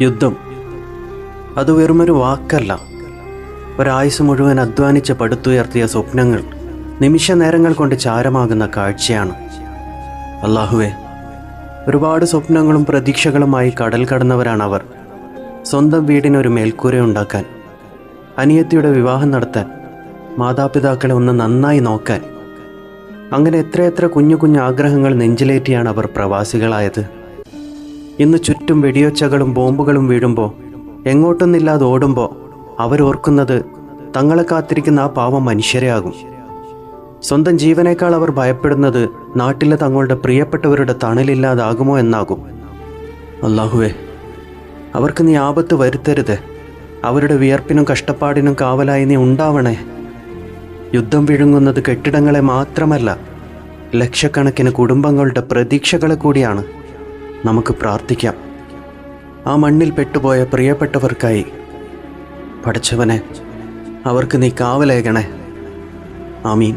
യുദ്ധം അത് വെറുമൊരു വാക്കല്ല. ഒരായുസ് മുഴുവൻ അധ്വാനിച്ച് പടുത്തുയർത്തിയ സ്വപ്നങ്ങൾ നിമിഷ നേരങ്ങൾ കൊണ്ട് ചാരമാകുന്ന കാഴ്ചയാണ്. അല്ലാഹുവേ, ഒരുപാട് സ്വപ്നങ്ങളും പ്രതീക്ഷകളുമായി കടൽ കടന്നവരാണവർ. സ്വന്തം വീടിനൊരു മേൽക്കൂരയുണ്ടാക്കാൻ, അനിയത്തിയുടെ വിവാഹം നടത്താൻ, മാതാപിതാക്കളെ ഒന്ന് നന്നായി നോക്കാൻ, അങ്ങനെ എത്രയെത്ര കുഞ്ഞു കുഞ്ഞു ആഗ്രഹങ്ങൾ നെഞ്ചിലേറ്റിയാണ് അവർ പ്രവാസികളായത്. ഇന്ന് ചുറ്റും വെടിയൊച്ചകളും ബോംബുകളും വീഴുമ്പോൾ, എങ്ങോട്ടൊന്നില്ലാതെ ഓടുമ്പോൾ അവരോർക്കുന്നത് തങ്ങളെ കാത്തിരിക്കുന്ന ആ പാവം മനുഷ്യരെയാകും. സ്വന്തം ജീവനേക്കാൾ അവർ ഭയപ്പെടുന്നത് നാട്ടിലെ തങ്ങളുടെ പ്രിയപ്പെട്ടവരുടെ തണലില്ലാതാകുമോ എന്നാകും. അല്ലാഹുവേ, അവർക്ക് നീ ആപത്ത് വരുത്തരുത്. അവരുടെ വിയർപ്പിനും കഷ്ടപ്പാടിനും കാവലായി നീ ഉണ്ടാവണേ. യുദ്ധം വിഴുങ്ങുന്നത് കെട്ടിടങ്ങളെ മാത്രമല്ല, ലക്ഷക്കണക്കിന് കുടുംബങ്ങളുടെ പ്രതീക്ഷകളെ കൂടിയാണ്. നമുക്ക് പ്രാർത്ഥിക്കാം. ആ മണ്ണിൽ പെട്ടുപോയ പ്രിയപ്പെട്ടവർക്കായി. പടച്ചവനെ, അവർക്ക് നീ കാവലേകണേ. ആമീൻ.